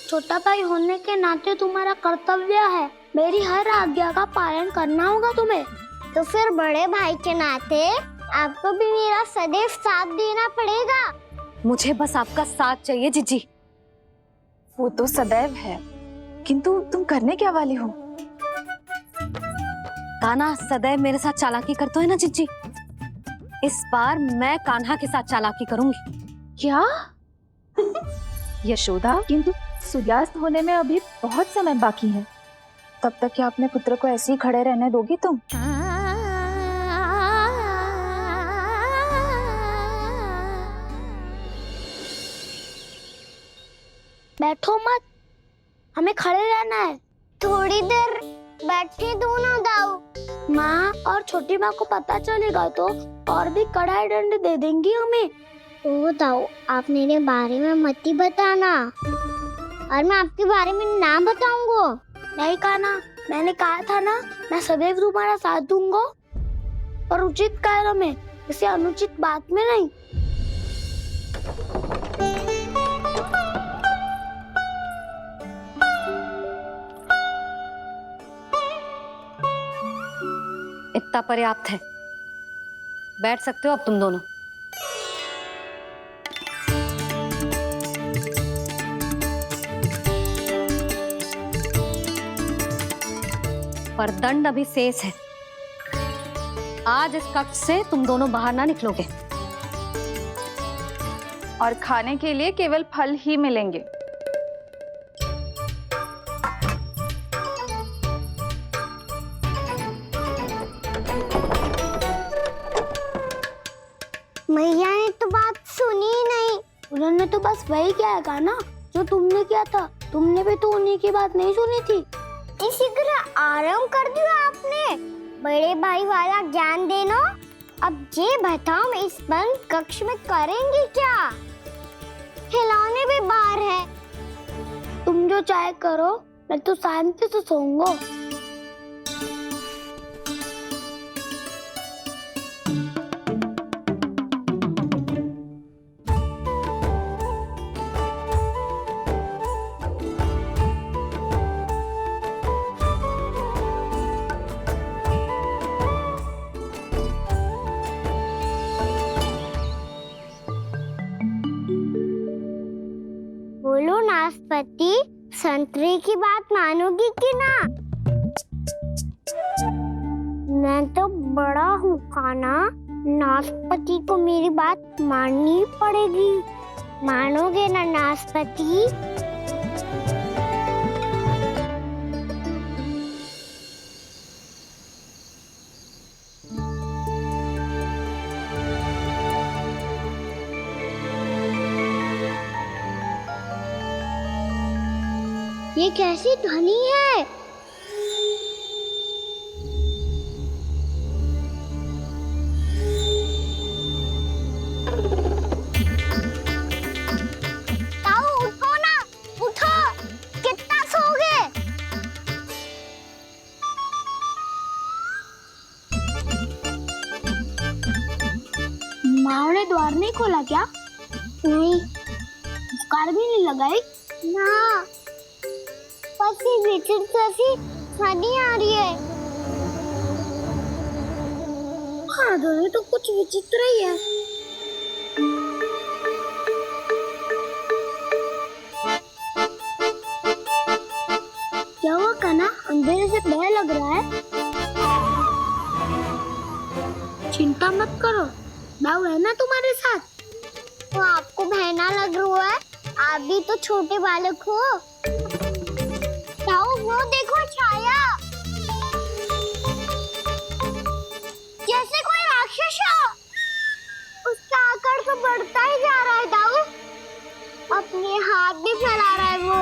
छोटा भाई होने के नाते तुम्हारा कर्तव्य है, मेरी हर आज्ञा का पालन करना होगा तुम्हें। तो फिर बड़े भाई के नाते आपको भी मेरा सदैव साथ देना पड़ेगा। मुझे बस आपका साथ चाहिए जीजी। वो तो सदैव है, किंतु तुम करने क्या वाली हो? कान्हा सदैव मेरे साथ चालाकी करता है ना जीजी, इस बार मैं कान्हा के साथ चालाकी करूंगी। क्या? यशोदा, किंतु सूर्यास्त होने में अभी बहुत समय बाकी है, तब तक क्या अपने पुत्र को ऐसे ही खड़े रहने दोगी तुम? बैठो मत, हमें खड़े रहना है। थोड़ी देर बैठे दो ना दाऊ। माँ और छोटी माँ को पता चलेगा तो और भी कड़ा दंड दे देंगी हमें। ओ दाऊ, आप मेरे बारे में मत ही बताना, और मैं आपके बारे में ना बताऊंगा। नहीं कान्हा, मैंने कहा था ना, मैं सदैव तुम्हारा साथ दूंगा, और उचित कार्य में, इसे अनुचित बात में नहीं। इतना पर्याप्त है, बैठ सकते हो अब तुम दोनों। पर दंड अभी शेष है। आज इस कक्ष से तुम दोनों बाहर ना निकलोगे, और खाने के लिए केवल फल ही मिलेंगे। मैया ने तो बात सुनी ही नहीं। उन्होंने तो बस वही किया था ना जो तुमने किया था। तुमने भी तो उन्हीं की बात नहीं सुनी थी। इसी तरह आराम कर दिया आपने। बड़े भाई वाला ज्ञान देना। अब ये बताओ, इस बंद कक्ष में करेंगे क्या? खिलौने भी बाहर है। तुम जो चाहे करो, मैं तो शांति से सोऊंगा। बोलो नाशपाती, संतरे की बात मानोगी कि ना? मैं तो बड़ा हूँ कान्हा, नाशपाती को मेरी बात माननी पड़ेगी। मानोगे ना नाशपाती? ये कैसी ध्वनि है? ताऊ उठो ना, उठो, कितना सोओगे? माँ ने द्वार नहीं खोला क्या? नहीं। कार भी नहीं लगाई? ना, पसी विचित्र ध्वनि आ रही है। हाँ, ध्वनि तो कुछ विचित्र ही है। क्या हुआ कान्हा, अंधेरे से भय लग रहा है? चिंता मत करो, दाऊ है ना तुम्हारे साथ। तो आपको बहना लग रहा है? आप भी तो छोटे बालक हो। ताऊ वो देखो छाया, जैसे कोई राक्षस हो। उसका आकार तो बढ़ता ही जा रहा है दाऊ। अपने हाथ भी फैला रहा है वो।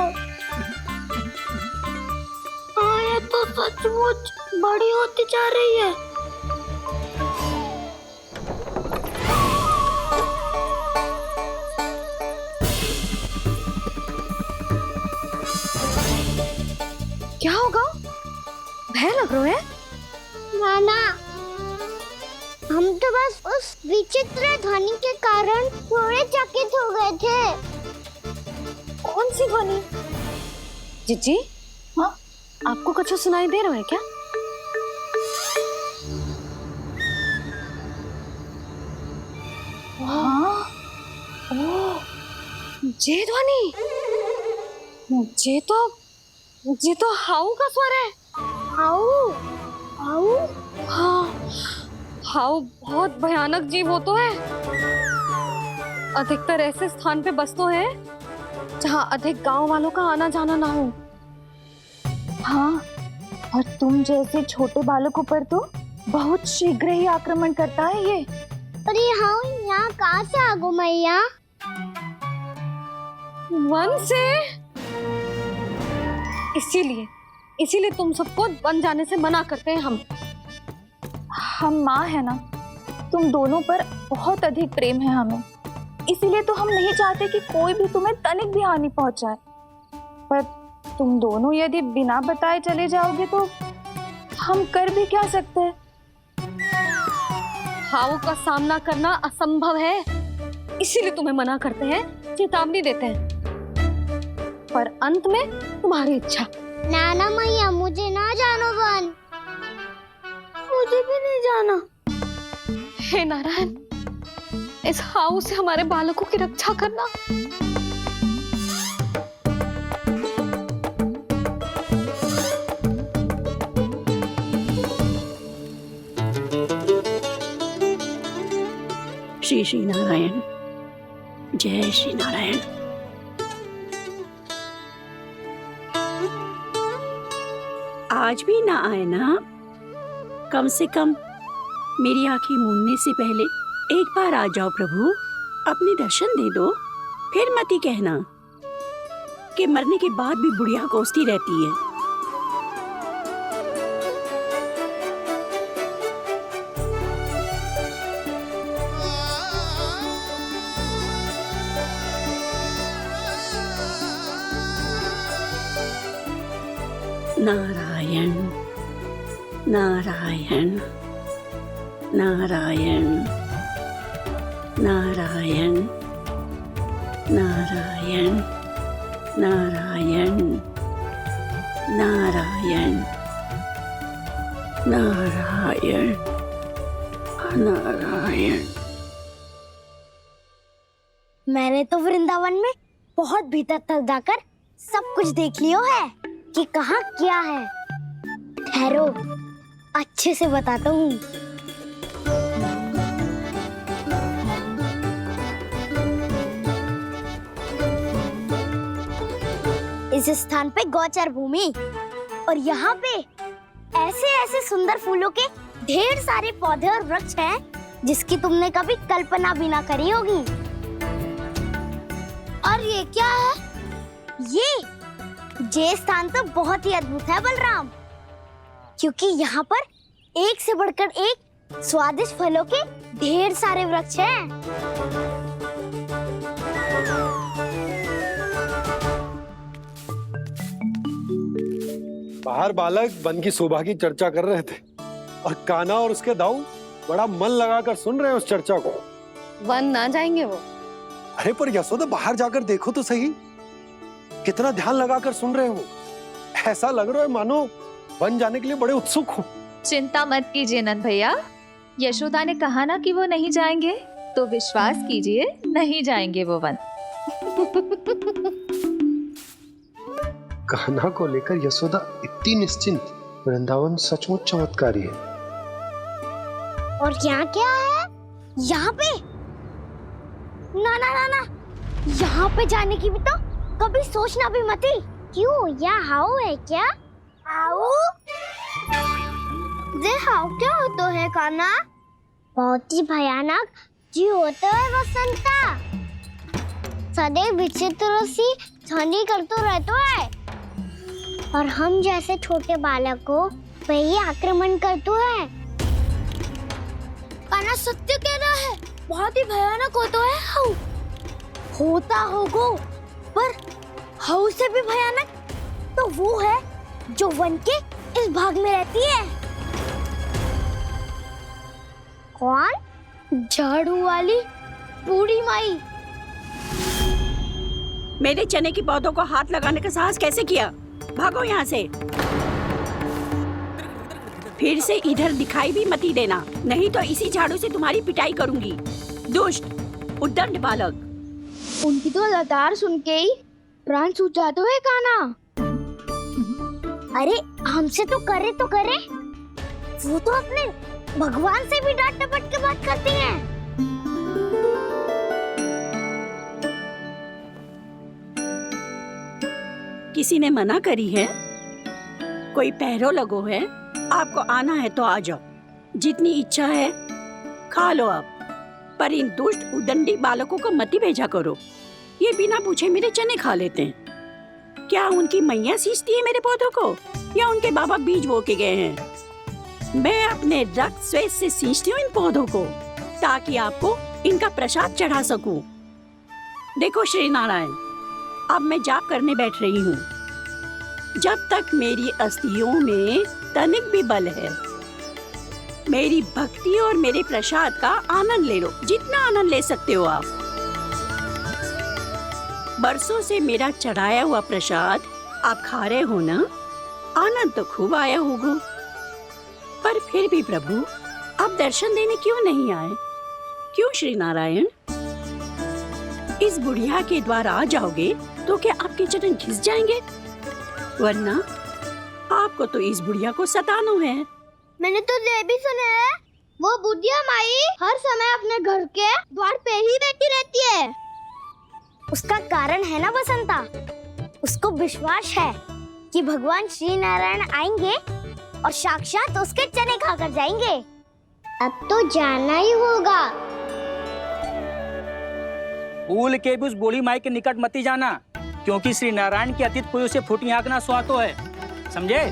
हाँ, ये तो सचमुच बड़ी होती जा रही है। क्या होगा? भय लग रहा है? नाना, हम तो बस उस विचित्र ध्वनि के कारण थोड़े चकित हो गए थे। कौन सी ध्वनि? जीजी, हाँ? आपको कुछ सुनाई दे रहा है क्या? हाँ। ओह, ये ध्वनि, ये तो हाउ का स्वर है। हाउ हाउ हाँ, हाउ बहुत भयानक जीव हो तो है। अधिकतर ऐसे स्थान पे बसते हैं जहाँ अधिक गांव वालों का आना जाना ना हो। हाँ, और तुम जैसे छोटे बालकों पर तो बहुत शीघ्र ही आक्रमण करता है ये। पर ये हाउ यहाँ कहाँ से आ गो मैया? वन से। इसीलिए तुम सबको वन जाने से मना करते हैं हम माँ है ना, तुम दोनों पर बहुत अधिक प्रेम है हमें, इसीलिए तो हम नहीं चाहते कि कोई भी तुम्हें तनिक भी हानि पहुंचाए। पर तुम दोनों यदि बिना बताए चले जाओगे तो हम कर भी क्या सकते हैं? हाउ का सामना करना असंभव है, इसीलिए तुम्हें मना करते हैं, चेतावनी देते हैं। पर अंत में तुम्हारी इच्छा। नाना मैया मुझे ना जानो वन। मुझे भी नहीं जाना। हे नारायण, इस हाउ से हमारे बालकों की रक्षा करना। श्री श्री नारायण, जय श्री नारायण। आज भी ना आए ना? कम से कम मेरी आंखें मूंदने से पहले एक बार आ जाओ प्रभु, अपने दर्शन दे दो। फिर मत ही कहना कि मरने के बाद भी बुढ़िया कोसती रहती है। नारायण नारायण नारायण नारायण नारायण नारायण नारायण नारायण नारायण। मैंने तो वृंदावन में बहुत भीतर तक जाकर सब कुछ देख लियो है कि कहाँ क्या है। ठहरो, अच्छे से बताता हूँ। इस स्थान पे गोचर भूमि और यहाँ पे ऐसे ऐसे सुंदर फूलों के ढेर सारे पौधे और वृक्ष हैं जिसकी तुमने कभी कल्पना भी ना करी होगी। और ये क्या है? ये स्थान तो बहुत ही अद्भुत है बलराम, क्योंकि यहाँ पर एक से बढ़कर एक स्वादिष्ट फलों के ढेर सारे वृक्ष हैं। बाहर बालक वन की शोभा की चर्चा कर रहे थे और कान्हा और उसके दाऊ बड़ा मन लगाकर सुन रहे हैं उस चर्चा को। वन ना जाएंगे वो। अरे पर यशोदा, बाहर जाकर देखो तो सही, कितना ध्यान लगाकर सुन रहे हो। ऐसा लग रहा है मानो वन जाने के लिए बड़े उत्सुक हो। चिंता मत कीजिए नंद भैया, यशोदा ने कहा ना कि वो नहीं जाएंगे, तो विश्वास कीजिए नहीं जाएंगे वो वन। कान्हा को लेकर यशोदा इतनी निश्चिंत, वृंदावन सचमुच चमत्कारी है। और यहाँ क्या है? यहाँ पे ना ना ना ना, यहाँ पे जाने की भी तो कभी सोचना भी मत ही। क्यों, यहाँ हाउ है क्या? हाउ? ये हाउ क्या होता है कान्हा? बहुत ही भयानक जी होता है वसंता। सदैव विचित्र सी ध्वनि करते रहता है और हम जैसे छोटे बालक को वही आक्रमण करते हैं। कान्हा सत्य कह रहा है, बहुत ही भयानक होता है हाउ। होता होगो, पर हाउ से भी भयानक तो वो है जो वन के इस भाग में रहती है। कौन? झाड़ू वाली बूढ़ी माई। मेरे चने के पौधों को हाथ लगाने का साहस कैसे किया? भागो यहाँ से। फिर से इधर दिखाई भी मती देना, नहीं तो इसी झाड़ू से तुम्हारी पिटाई करूंगी। दुष्ट उद्दंड बालक। उनकी तो लतार सुन के ही प्राण सूझ जाते हुए काना। अरे हमसे तो करे, वो तो अपने भगवान से भी डांट डपट के बात करती हैं। किसी ने मना करी है? कोई पहरो लगो है? आपको आना है तो आ जाओ, जितनी इच्छा है खा लो आप, पर इन दुष्ट उदंडी बालकों को मत ही भेजा करो। ये बिना पूछे मेरे चने खा लेते हैं। क्या उनकी मैया सींचती है मेरे पौधों को, या उनके बाबा बीज बो के गए हैं? मैं अपने रक्त स्वेद से सींचती हूँ इन पौधों को, ताकि आपको इनका प्रसाद चढ़ा सकूं। देखो श्री नारायण, अब मैं जाप करने बैठ रही हूँ। जब तक मेरी अस्थियों में तनिक भी बल है, मेरी भक्ति और मेरे प्रसाद का आनंद ले लो, जितना आनंद ले सकते हो आप। बरसों से मेरा चढ़ाया हुआ प्रसाद आप खा रहे हो ना, आनंद तो खूब आया होगा। पर फिर भी प्रभु आप दर्शन देने क्यों नहीं आए? क्यों श्री नारायण? इस बुढ़िया के द्वार आ जाओगे तो क्या आपके चरण घिस जाएंगे? वरना आपको तो इस बुढ़िया को सताना है। मैंने तो ये भी सुना है, वो बुढ़िया माई हर समय अपने घर के द्वार पे ही बैठी रहती है। उसका कारण है ना बसंता, उसको विश्वास है कि भगवान श्री नारायण आएंगे और साक्षात उसके चने खाकर जाएंगे। अब तो जाना ही होगा। भूल के भी उस बूढ़ी माई के निकट मती जाना, क्योंकि श्री नारायण की अतीत कोई उसे फूटी आंख ना सुहातो है, समझे?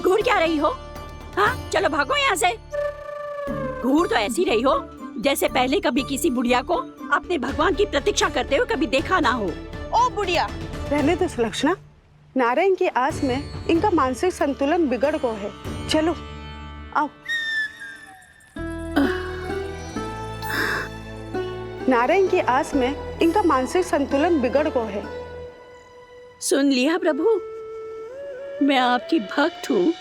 घूर क्या रही हो? हाँ, चलो भागो यहाँ से। घूर तो ऐसी रही हो जैसे पहले कभी किसी बुढ़िया को अपने भगवान की प्रतीक्षा करते हुए कभी देखा ना हो। ओ बुढ़िया, रहने दो सुलक्षणा। नारायण की आस में इनका मानसिक संतुलन बिगड़ गया है। चलो आओ। नारायण की आस में इनका मानसिक संतुलन बिगड़ गया है। सुन लिया प्रभु, मैं आपकी भक्त हूँ।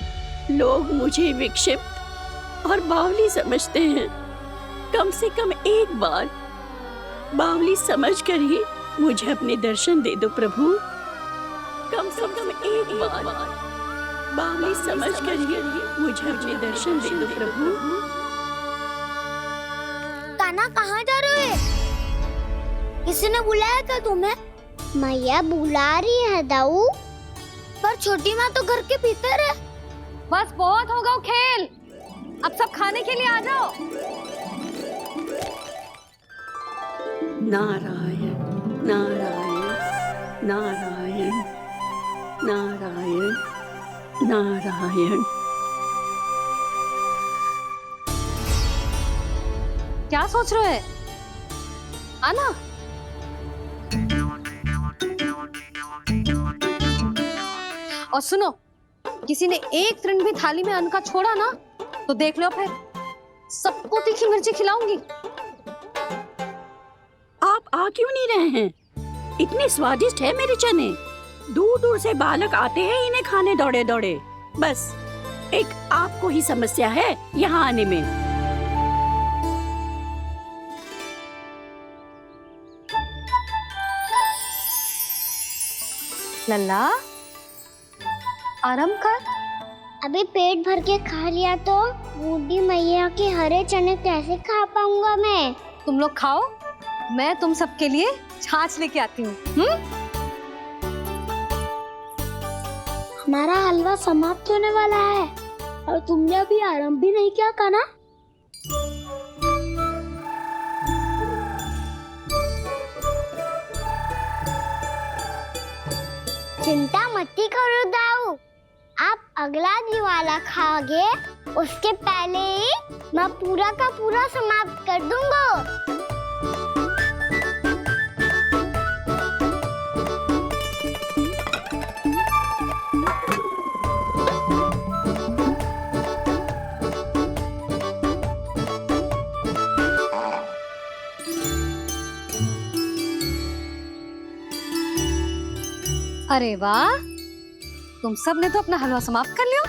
लोग मुझे विक्षिप्त और बावली समझते हैं। कम से कम एक बार बावली समझकर ही मुझे अपने दर्शन दे दो प्रभु। कम से कम एक बार बावली समझकर ही मुझे अपने दर्शन दे दो प्रभु। काना कहाँ जा रहे हो? किसी ने बुलाया क्या तुम्हें? मैया बुला रही है दाऊ। पर छोटी माँ तो घर के भीतर है। बस बहुत होगा खेल, अब सब खाने के लिए आ जाओ। नारायण नारायण नारायण नारायण नारायण। क्या सोच रहे हैं? आना। और सुनो, किसी ने एक तृण भी थाली में अन्न का छोड़ा ना, तो देख लो फिर सबको तीखी मिर्ची खिलाऊंगी। आप आ क्यों नहीं रहे हैं? इतने स्वादिष्ट है मेरे चने। दूर दूर से बालक आते हैं इन्हें खाने दौड़े दौड़े। बस एक आपको ही समस्या है यहाँ आने में। लल्ला, आराम कर। अभी पेट भर के खा लिया तो बूढ़ी मैया के हरे चने कैसे खा पाऊंगा मैं? तुम लोग खाओ, मैं तुम सबके लिए छाछ लेके आती हूँ। हमारा हलवा समाप्त होने वाला है और तुमने अभी आराम भी नहीं किया काना। चिंता मत करो दाऊ, आप अगला दिवाला खाओगे उसके पहले ही मैं पूरा का पूरा समाप्त कर दूंगा। अरे वाह, तुम सब ने तो अपना हलवा समाप्त कर लिया।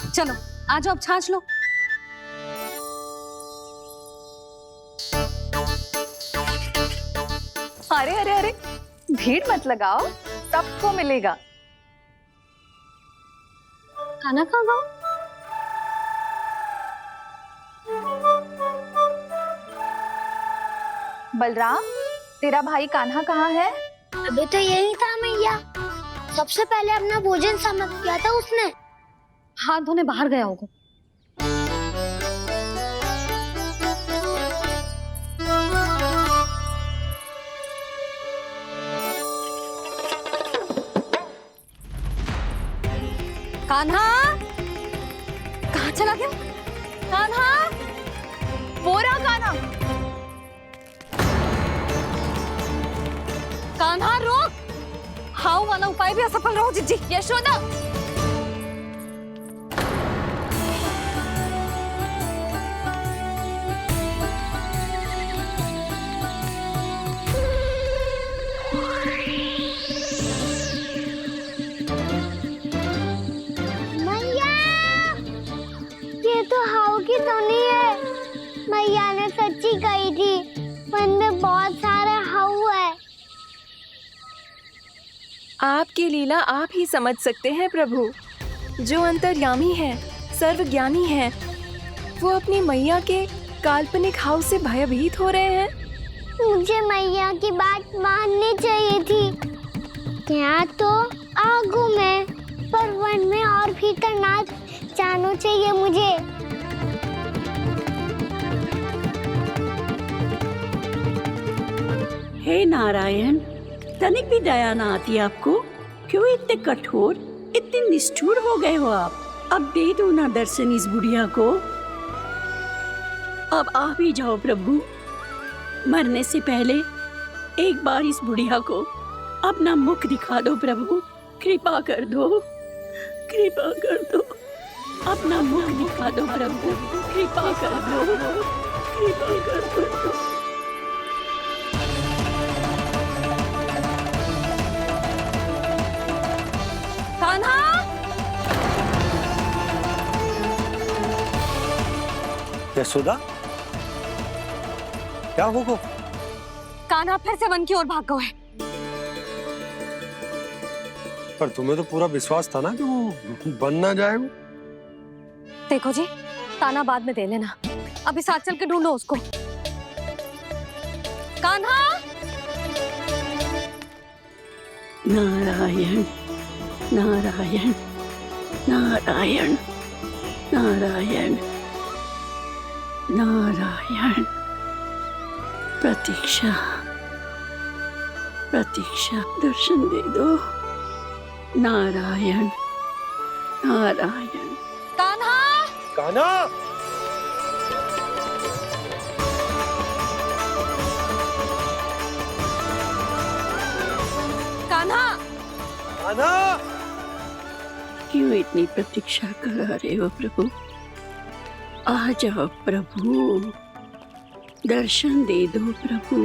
चलो आ जाओ, अब छाछ लो। अरे अरे अरे, भीड़ मत लगाओ, सबको मिलेगा। खाना खा गो। बलराम, तेरा भाई कान्हा कहाँ है? अभी तो यही था मैया, सबसे पहले अपना भोजन समाप्त किया था उसने। हाथ धोने बाहर गया होगा। कान्हा कहाँ चला गया? कान्हा, वो रहा कान्हा। कान्हा रोक, हाउ वाला उपाय भी असफल रहो जिज्जी। यशोदा, मैया, ये तो हाउ की धुनी है। मैया ने सच्ची कही थी, वन में बहुत सारे हाउ है। आपकी लीला आप ही समझ सकते हैं प्रभु। जो अंतर्यामी है, सर्वज्ञानी है, वो अपनी मैया के काल्पनिक हाव से भयभीत हो रहे हैं। मुझे मैया की बात माननी चाहिए थी। यहाँ तो आगू में, पर वन में और भीतर ना जाना चाहिए मुझे। हे नारायण, तनिक भी दया ना आती आपको? क्यों इतने कठोर, इतने निष्ठुर हो गए हो आप? अब दे दो ना दर्शन इस बुढ़िया को। अब आ भी जाओ प्रभु, मरने से पहले एक बार इस बुढ़िया को अपना मुख दिखा दो प्रभु। कृपा कर दो, कृपा कर दो, अपना मुख दिखा दो प्रभु। कृपा कर दो, कृपा कर दो। कान्हा, यशोदा, क्या होगा? कान्हा फिर से वन की ओर भाग गए। पर तुम्हें तो पूरा विश्वास था ना कि वो बन ना जाए। वो देखो जी, ताना बाद में दे लेना, अभी साथ चल के ढूंढो उसको। कान्हा, नारायण नारायण नारायण नारायण नारायण। प्रतीक्षा प्रतीक्षा, दर्शन दे दो। नारायण नारायण। कान्हा, कान्हा, कान्हा, कान्हा। क्यों इतनी प्रतीक्षा करा रहे हो प्रभु? आ जाओ प्रभु, दर्शन दे दो प्रभु।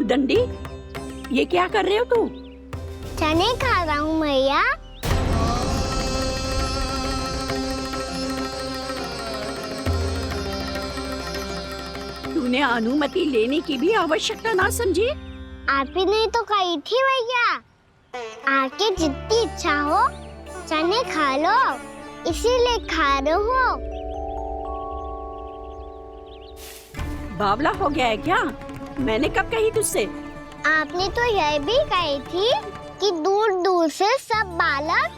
दंडी, ये क्या कर रहे हो तू? चने खा रहा हूँ मैया। तूने अनुमति लेने की भी आवश्यकता ना समझी? आप ही ने तो कही थी भैया, आके जितनी इच्छा हो चने खा लो, इसीलिए खा रहे हो। बावला हो गया है क्या? मैंने कब कही तुझसे? आपने तो यह भी कही थी कि दूर दूर से सब बालक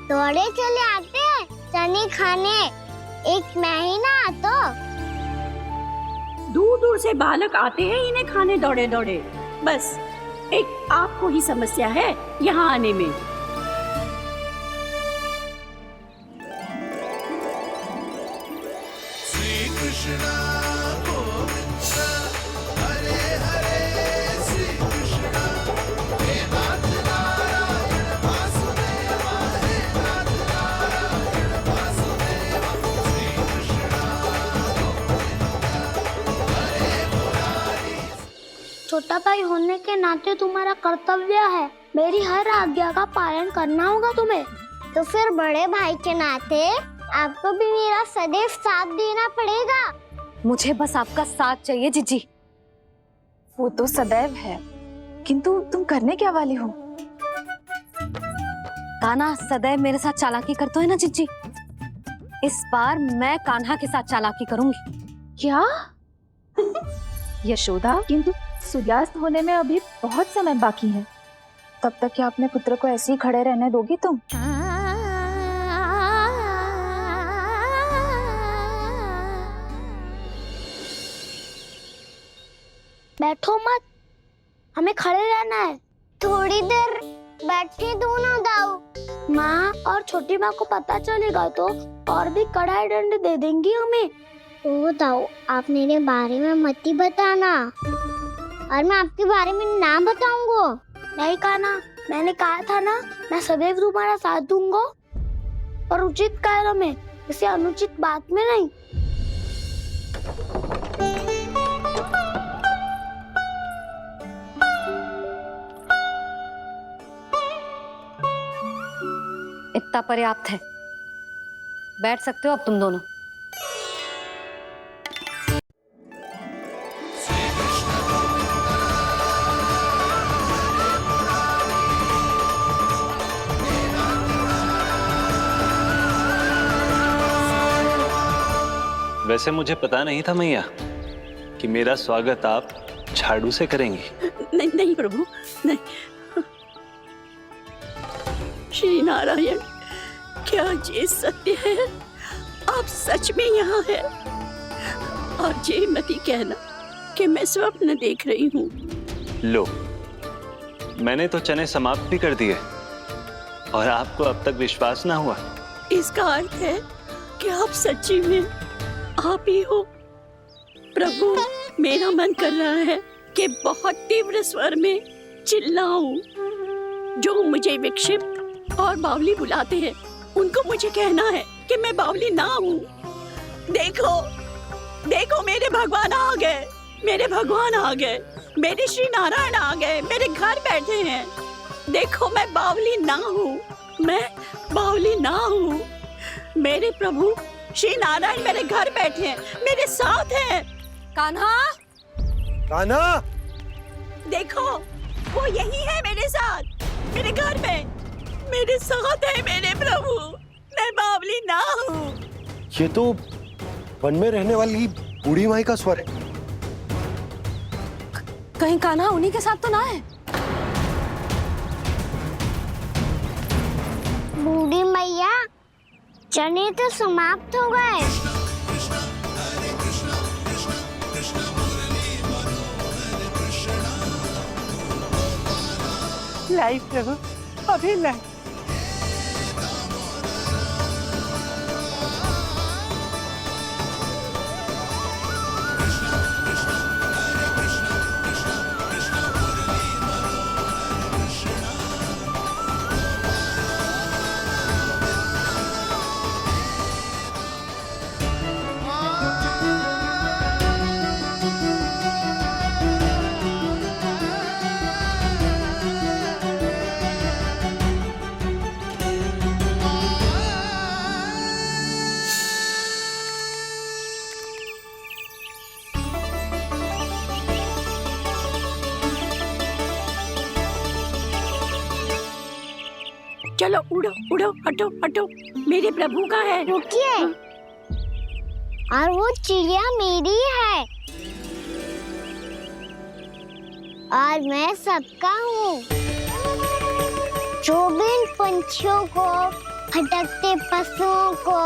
दौड़े चले आते हैं चने खाने, एक महीना तो दूर दूर से बालक आते हैं इन्हें खाने दौड़े दौड़े। बस एक आपको ही समस्या है यहाँ आने में। छोटा भाई होने के नाते तुम्हारा कर्तव्य है, मेरी हर आज्ञा का पालन करना होगा तुम्हें। तो फिर बड़े भाई के नाते आपको भी मेरा सदैव साथ देना पड़ेगा। मुझे बस आपका साथ चाहिए जीजी। वो तो सदैव है, किंतु तुम करने क्या वाली हो? कान्हा सदैव मेरे साथ चालाकी करता है ना जीजी, इस बार मैं कान्हा के साथ चालाकी करूंगी। क्या? यशोदा, किंतु सूर्यास्त होने में अभी बहुत समय बाकी है, तब तक क्या अपने पुत्र को ऐसे ही खड़े रहने दोगी तुम? बैठो मत, हमें खड़े रहना है। थोड़ी देर बैठे दोनों दाऊ। माँ और छोटी माँ को पता चलेगा तो और भी कड़ा दंड दे देंगी हमें। ओ दाऊ, आप मेरे बारे में मत ही बताना, और मैं आपके बारे में ना बताऊंगा। नहीं कान्हा, मैंने कहा था ना मैं सदैव तुम्हारा साथ दूंगा, पर उचित कार्य में, किसी अनुचित बात में नहीं। इतना पर्याप्त है, बैठ सकते हो अब तुम दोनों। वैसे मुझे पता नहीं था मैया कि मेरा स्वागत आप झाड़ू से करेंगी। नहीं नहीं प्रभु, नहीं। श्री नारायण, क्या ये सत्य है? आप सच में यहाँ हैं? और ये मत ही कहना कि मैं स्वप्न देख रही हूँ। लो, मैंने तो चने समाप्त भी कर दिए और आपको अब तक विश्वास ना हुआ। इसका अर्थ है कि आप सच्ची में आप ही हो। प्रभु, मेरा मन कर रहा है कि बहुत तीव्र स्वर में चिल्लाऊं। जो मुझे विक्षिप्त और बावली बुलाते हैं उनको मुझे कहना है कि मैं बावली ना हूँ। देखो देखो, मेरे भगवान आ गए, मेरे भगवान आ गए, मेरे श्री नारायण आ गए, मेरे घर बैठे हैं। देखो, मैं बावली ना हूँ, मैं बावली ना हूँ। मेरे प्रभु श्री नारायण मेरे घर बैठे हैं, मेरे साथ हैं। कान्हा, कान्हा, देखो वो यही है मेरे साथ, मेरे घर में मेरे साथ है मेरे प्रभु। मैं बावली ना हूँ। ये तो वन में रहने वाली बूढ़ी माई का स्वर है। कहीं कान्हा उन्हीं के साथ तो ना है? बूढ़ी मैया, चने तो समाप्त हो गए। लाई प्रभु, अभी लाई। चलो उड़ो उड़ो, हटो हटो, मेरे प्रभु का है। रुकिए, और वो चिड़िया मेरी है। और मैं सबका हूँ। जो भी इन पंछियों को, भटकते पशुओं को,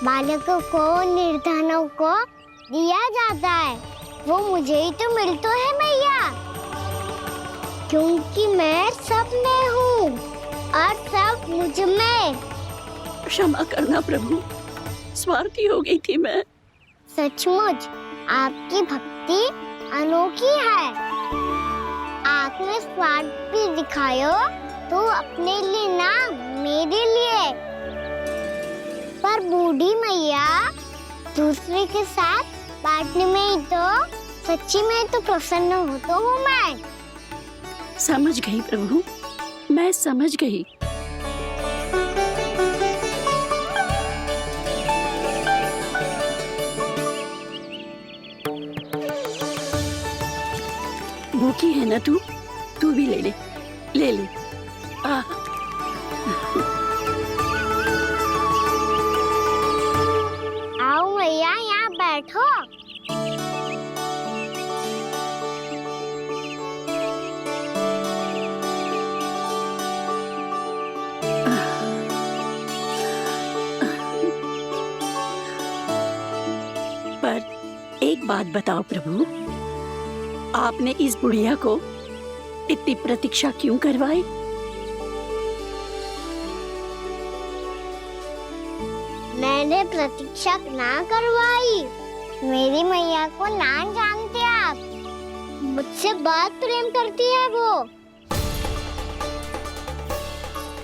बालकों को, निर्धनों को दिया जाता है, वो मुझे ही तो मिलता है मैया, क्योंकि मैं सब में हूँ और सब मुझ में। क्षमा करना प्रभु, स्वार्थी हो गई थी मैं। सचमुच आपकी भक्ति अनोखी है। आपने स्वार्थ भी दिखायो तो अपने लिए ना, मेरे लिए। पर बूढ़ी मैया दूसरे के साथ बांटने में ही तो सच्ची में तो प्रसन्न होता हूँ मैं। समझ गई प्रभु, मैं समझ गई। भूखी है ना तू? तू भी ले ले, ले ले। आओ मैया, यहाँ बैठो। पर एक बात बताओ प्रभु, आपने इस बुढ़िया को इतनी प्रतीक्षा क्यों करवाई? मैंने प्रतीक्षा ना करवाई। मेरी मैया को ना जानते आप, मुझसे बहुत प्रेम करती है वो।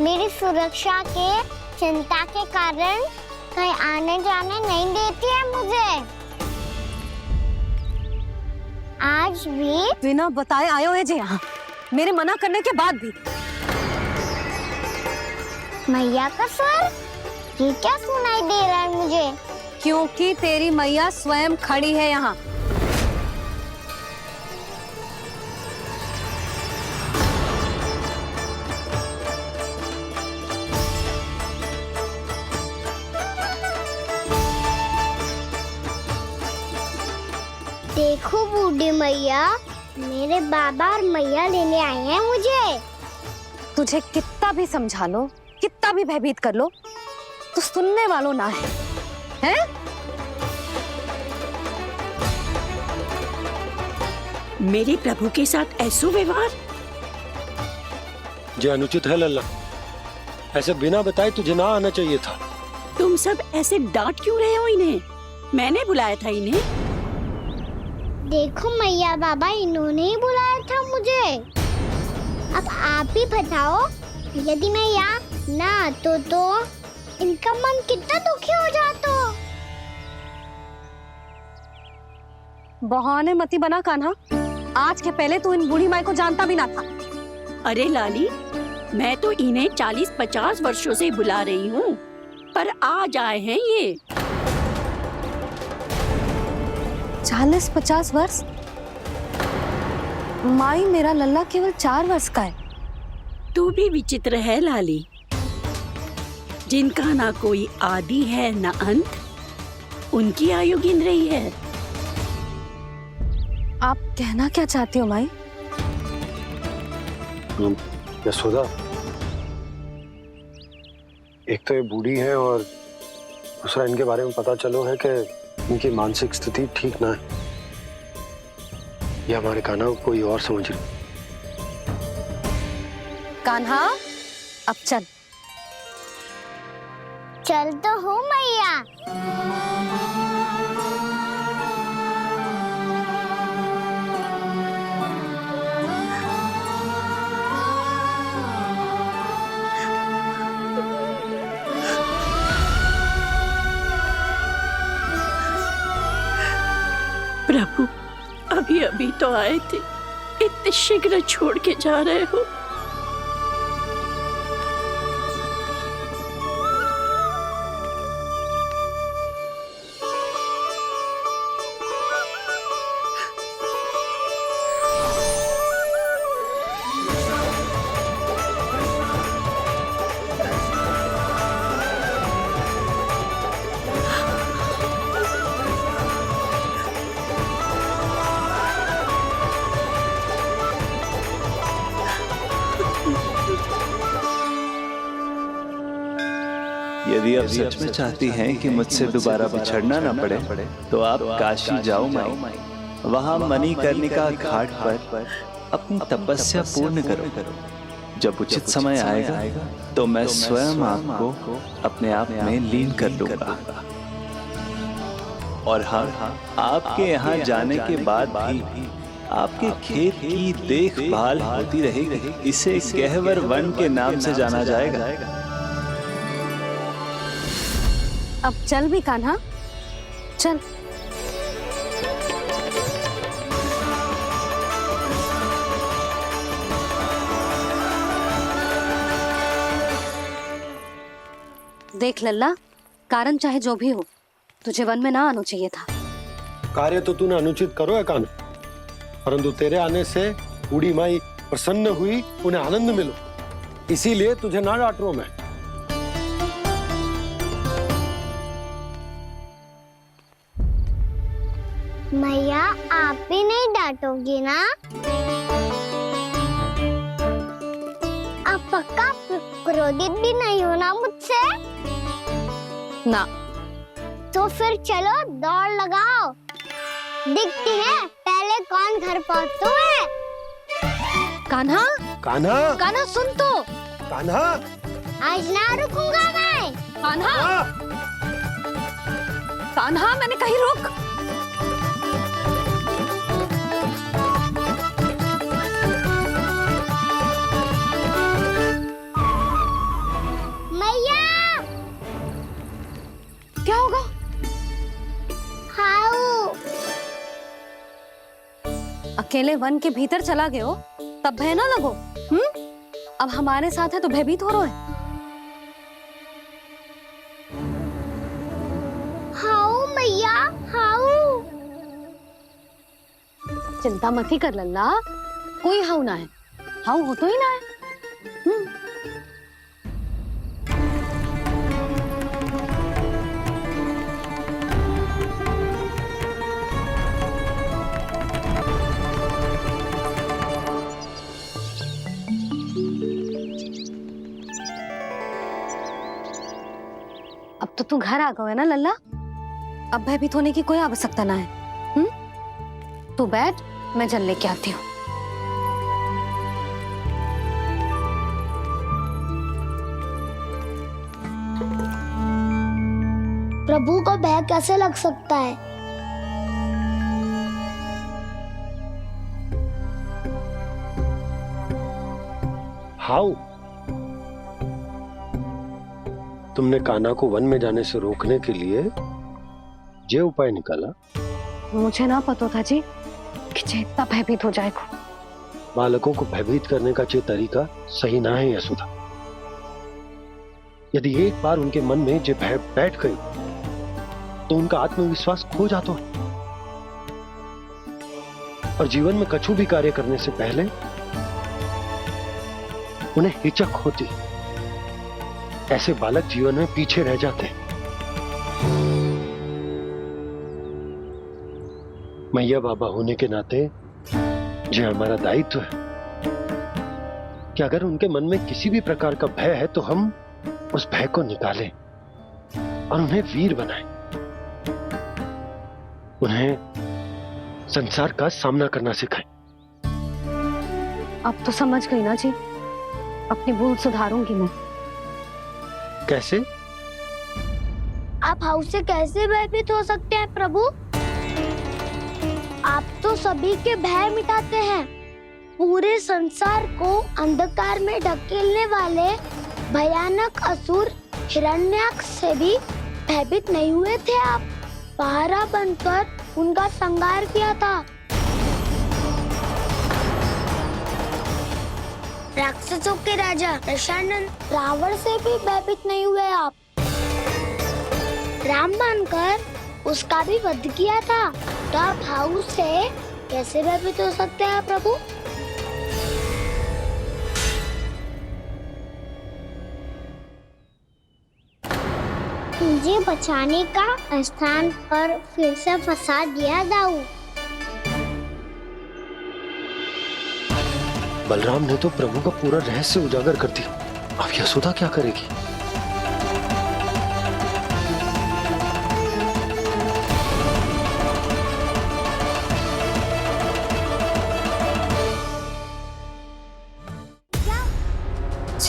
मेरी सुरक्षा के चिंता के कारण कहीं आने जाने नहीं देती है मुझे। आज भी बिना बताए आयो है जे यहाँ, मेरे मना करने के बाद भी। मैया का स्वर, ये क्या सुनाई दे रहा है मुझे? क्योंकि तेरी मैया स्वयं खड़ी है यहाँ। देखो बूढ़ी मैया, मेरे बाबा और मैया लेने आए हैं मुझे। तुझे कितना भी समझा लो, कितना भी भयभीत कर लो, तो सुनने वालों ना है, हैं? मेरे प्रभु के साथ ऐसा व्यवहार जो अनुचित है लल्ला। ऐसे बिना बताए तुझे ना आना चाहिए था। तुम सब ऐसे डांट क्यों रहे हो इन्हें? मैंने बुलाया था इन्हें। देखो मैया बाबा, इन्होंने ही बुलाया था मुझे। अब आप ही बताओ, यदि मैं यहाँ ना आतो तो इनका मन कितना दुखी हो जाता। बहाने मती बना कान्हा, आज के पहले तू इन बूढ़ी माई को जानता भी ना था। अरे लाली, मैं तो इन्हें 40-50 वर्षों से बुला रही हूँ, पर आज आए हैं ये। 40-50 वर्ष? माई, मेरा लल्ला केवल 4 वर्ष का है। तू भी विचित्र है लाली, जिनका ना कोई आदि है ना अंत, उनकी आयु गिन रही है। आप कहना क्या चाहते हो माई? यशोदा, एक तो ये बूढ़ी है और दूसरा इनके बारे में पता चलो है कि इनकी मानसिक स्थिति ठीक ना है। ये हमारे कान्हा को कोई और समझ रही। कान्हा, अब चल। चल तो हूँ मैया। प्रभु, अभी अभी तो आए थे, इतने शीघ्र छोड़ के जा रहे हो। यदि आप सच में चाहती हैं कि मुझसे दोबारा बिछड़ना न पड़े तो आप काशी जाओ माई। वहां मणिकर्णिका घाट पर अपनी तपस्या पूर्ण करो। जब उचित समय आएगा तो मैं स्वयं आपको अपने आप में लीन कर लूंगा। और हाँ, आपके यहाँ जाने के बाद भी आपके खेत की देखभाल होती रहेगी। इसे गहवर वन के नाम से जाना जाएगा। अब चल भी कान्हा, चल। देख लल्ला, कारण चाहे जो भी हो, तुझे वन में ना आना चाहिए था। कार्य तो तूने अनुचित करो है कान्हा, परंतु तेरे आने से बूढ़ी माई प्रसन्न हुई, उन्हें आनंद मिलो, इसीलिए तुझे ना डांट रहा हूं मैं। मैया, आप भी नहीं डांटोगी ना? आप पक्का क्रोधित भी नहीं हो ना मुझसे? ना। तो फिर चलो दौड़ लगाओ, दिखती है पहले कौन घर पहुंचता है। कान्हा, कान्हा, कान्हा सुन तो। कान्हा, आज ना रुकूंगा मैं। कान्हा, कान्हा, मैंने कहीं रुक। मैया, क्या होगा? हाउ अकेले वन के भीतर चला गए हो तब भय ना लगो। अब हमारे साथ है तो भयभीत हो रहे हैं। हाउ मैया, हाउ। चिंता मत ही कर लल्ला, कोई हाउ ना है। हाउ हो तो ही ना है। अब तो तू घर आ गया है ना लल्ला, अब भयभीत होने की कोई आवश्यकता ना है। तू बैठ, मैं जल लेके आती हूँ। प्रभु को भय कैसे लग सकता है? हाउ? तुमने कान्हा को वन में जाने से रोकने के लिए ये उपाय निकाला? मुझे ना पता था जी कि जे इतना भयभीत हो जाएगा। बालकों को भयभीत करने का ये तरीका सही ना है यशोदा। यदि एक बार उनके मन में ये भय बैठ गई तो उनका आत्मविश्वास खो जाता है और जीवन में कछु भी कार्य करने से पहले उन्हें हिचक होती। ऐसे बालक जीवन में पीछे रह जाते हैं। मैया बाबा होने के नाते ये हमारा दायित्व है कि अगर उनके मन में किसी भी प्रकार का भय है तो हम उस भय को निकालें और उन्हें वीर बनाएं, उन्हें संसार का सामना करना सिखाएं। अब तो समझ गई ना जी, अपनी भूल सुधारूंगी मैं। कैसे? आप हाउ से कैसे भयभीत हो सकते हैं प्रभु? आप तो सभी के भय मिटाते हैं। पूरे संसार को अंधकार में ढकेलने वाले भयानक असुर हिरण्याक्ष से भी भयभीत नहीं हुए थे आप। पहरा बनकर उनका संहार किया था। राक्षसों के राजा दशानन रावण से भी भयभीत नहीं हुए आप। राम बनकर उसका भी वध किया था, तो आप हाउ से कैसे भयभीत हो सकते हैं प्रभु? मुझे बचाने का स्थान पर फिर से फंसा दिया दाऊ। बलराम ने तो प्रभु का पूरा रहस्य उजागर कर दिया। अब यशोदा क्या करेगी?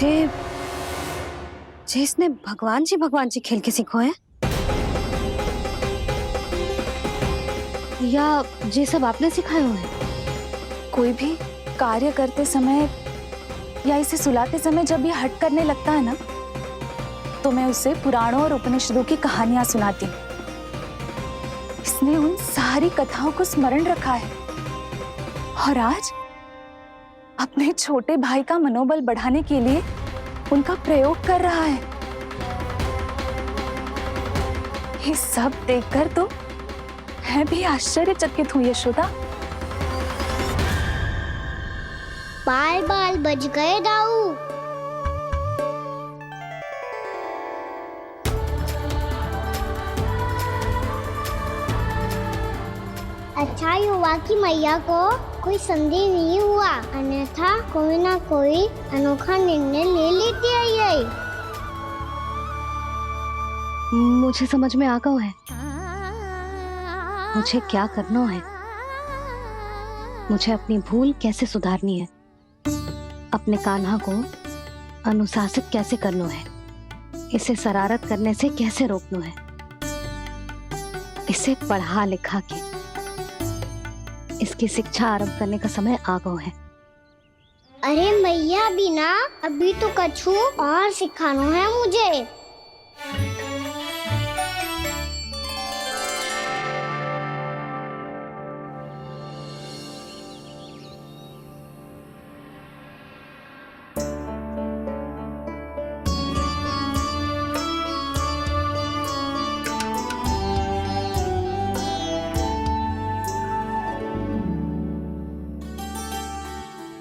जे इसने भगवान जी खेल के सीखो है, या जे सब आपने सिखाए हुए हैं? कोई भी कार्य करते समय या इसे सुलाते समय जब ये हट करने लगता है ना, तो मैं उसे पुराणों और उपनिषदों की कहानियां सुनाती हूँ। इसने उन सारी कथाओं को स्मरण रखा है और आज अपने छोटे भाई का मनोबल बढ़ाने के लिए उनका प्रयोग कर रहा है। ये सब देखकर तो मैं भी आश्चर्यचकित हूँ यशोदा। बाल बाल बज गए दाऊ। अच्छा ही हुआ कि मैया को कोई संदेह नहीं हुआ, अन्यथा कोई ना कोई अनोखा निर्णय ले लेती है ये। मुझे समझ में आ गया है मुझे क्या करना है। मुझे अपनी भूल कैसे सुधारनी है, अपने कान्हा को अनुशासित कैसे करना है, इसे शरारत करने से कैसे रोकना है, इसे पढ़ा लिखा के इसकी शिक्षा आरंभ करने का समय आ गया है। अरे मैया बिना अभी तो कछु और सिखाना है मुझे।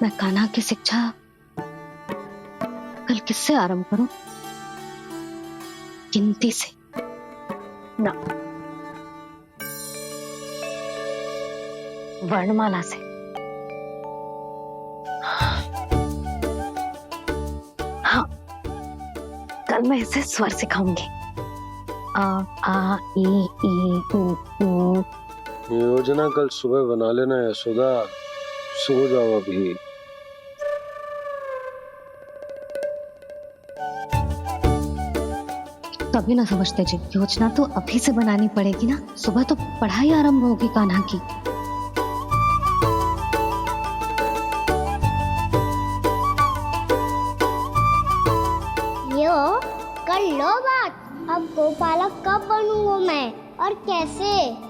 मैं कान्हा की शिक्षा कल किससे आरंभ करूं? गिनती से ना, वर्णमाला से। हाँ, कल मैं इसे स्वर सिखाऊंगी। आ आ ई ई उ ऊ। योजना कल सुबह बना लेना यशोदा, सो जाओ अभी। तभी ना समझते जी, योजना तो अभी से बनानी पड़ेगी ना। सुबह तो पढ़ाई आरंभ होगी कान्हा की। यो कर लो बात। अब गोपालक कब बनूंगा मैं और कैसे?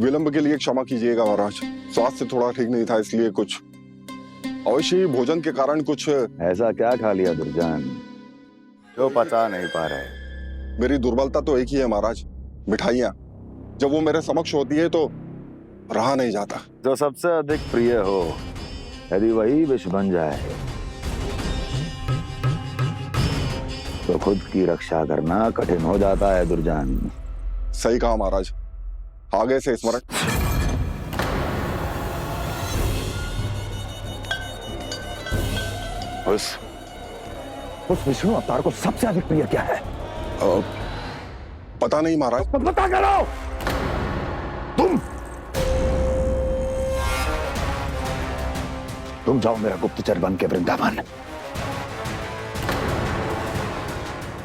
विलंब के लिए क्षमा कीजिएगा महाराज, स्वास्थ्य थोड़ा ठीक नहीं था इसलिए कुछ अवश्य ही भोजन के कारण कुछ। ऐसा क्या खा लिया दुर्जन जो पचा नहीं पा रहे? मेरी दुर्बलता तो एक ही है महाराज, मिठाइयाँ। जब वो मेरे समक्ष होती है तो रहा नहीं जाता। जो सबसे अधिक प्रिय हो, यदि वही विष बन जाए तो खुद की रक्षा करना कठिन हो जाता है दुर्जन। सही कहा महाराज, आगे से स्मरण। उस विष्णु अवतार को सबसे अधिक प्रिय क्या है? पता नहीं महाराज। पता करो। तुम जाओ मेरा गुप्तचर बन के वृंदावन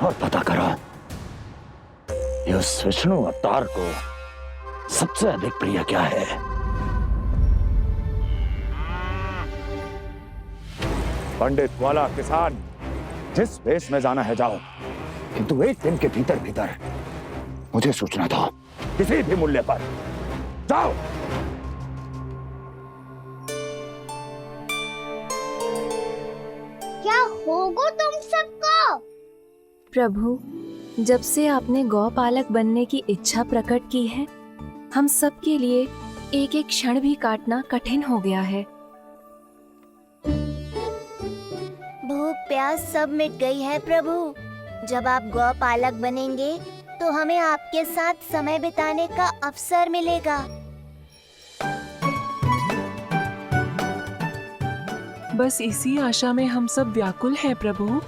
और पता करो उस विष्णु अवतार को सबसे अधिक प्रिय क्या है। पंडित वाला किसान, जिस वेश में जाना है जाओ, किंतु एक दिन के भीतर भीतर मुझे सूचना दो, किसी भी मूल्य पर। जाओ। क्या होगा तुम सबको? प्रभु, जब से आपने गौपालक बनने की इच्छा प्रकट की है, हम सब के लिए एक एक क्षण भी काटना कठिन हो गया है। भूख प्यास सब मिट गई है प्रभु। जब आप गौपालक बनेंगे तो हमें आपके साथ समय बिताने का अवसर मिलेगा। बस इसी आशा में हम सब व्याकुल हैं प्रभु।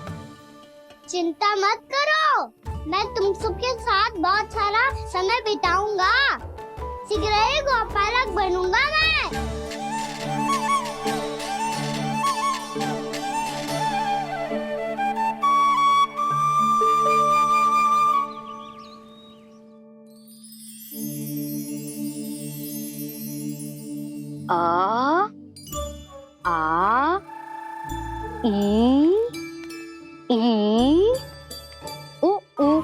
चिंता मत करो, मैं तुम सबके साथ बहुत सारा समय बिताऊंगा। शीघ्र ही गौपालक बनूंगा मैं। आ आ ई उ उ।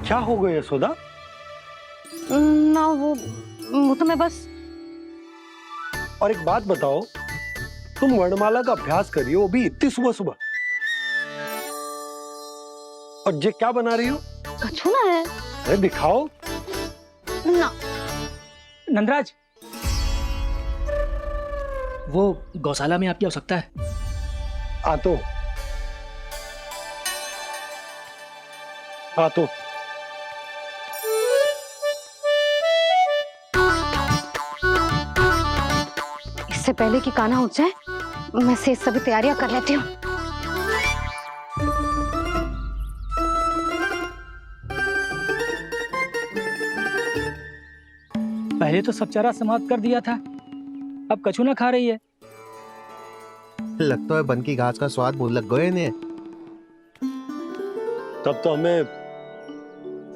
क्या हो गया यशोदा? ना वो तो मैं बस। और एक बात बताओ, तुम वर्णमाला का अभ्यास कर रही हो, वो भी इतनी सुबह सुबह, और ये क्या बना रही हो? कछु ना है। अरे दिखाओ ना। नंदराज, वो गौशाला में आपकी आवश्यकता है। आ तो इससे पहले कि कान्हा उठ जाए, मैं से सभी तैयारियां कर लेती हूँ। पहले तो सब चारा समाप्त कर दिया था, अब कछु ना खा रही है। लगता है बन की घास का स्वाद भूल लग गए ने। तब तो हमें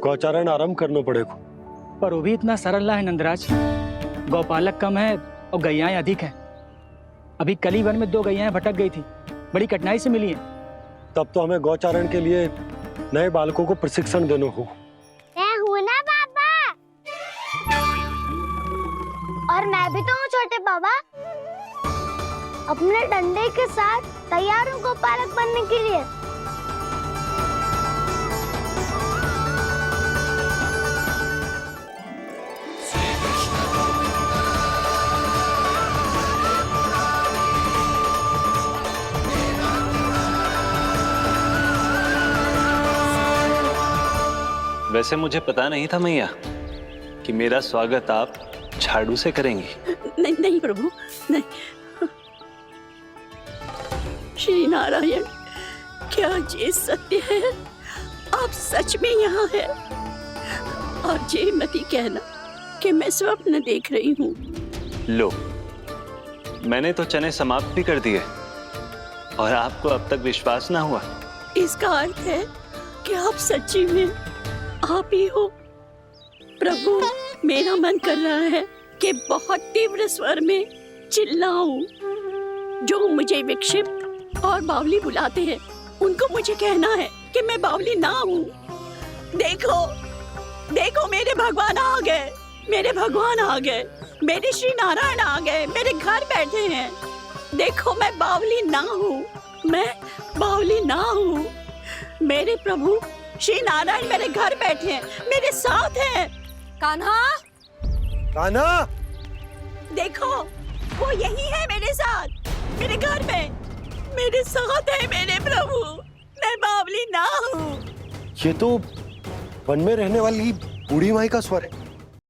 गौचारण आरंभ करना पड़ेगा। पर वो भी इतना सरल है नंदराज। गौपालक कम है और गैयाएं अधिक है। अभी कली वन में 2 गैयाएं भटक गई थी, बड़ी कठिनाई से मिली है। तब तो हमें गौचारण के लिए नए बालकों को प्रशिक्षण देना होगा। मैं हूँ ना बाबा, और मैं भी तो हूँ छोटे बाबा। अपने डंडे के साथ तैयार हूँ गौपालक बनने के लिए। वैसे मुझे पता नहीं था मैया कि मेरा स्वागत आप झाड़ू से करेंगी। नहीं नहीं प्रभु, नहीं। श्री नारायण, क्या ये सत्य है? आप सच में यहाँ है? और ये मत ही कहना कि मैं स्वप्न देख रही हूँ। लो, मैंने तो चने समाप्त भी कर दिए और आपको अब तक विश्वास ना हुआ। इसका अर्थ है कि आप सच्ची में आप ही हो। प्रभु, मेरा मन कर रहा है कि बहुत तीव्र स्वर में चिल्लाऊं। जो मुझे विक्षिप्त और बावली बुलाते हैं, उनको मुझे कहना है कि मैं बावली ना हूँ। देखो, देखो, मेरे भगवान आ गए, मेरे भगवान आ गए, मेरे श्री नारायण आ गए, मेरे घर बैठे हैं। देखो, मैं बावली ना हूँ, मैं बावली ना हूँ। मेरे प्रभु श्री नारायण मेरे घर बैठे हैं, मेरे साथ हैं। कान्हा, कान्हा, देखो, वो यही है मेरे साथ, मेरे घर में, मेरे साथ है मेरे प्रभु। मैं बावली ना हूँ। ये तो वन में रहने वाली बूढ़ी माई का स्वर है।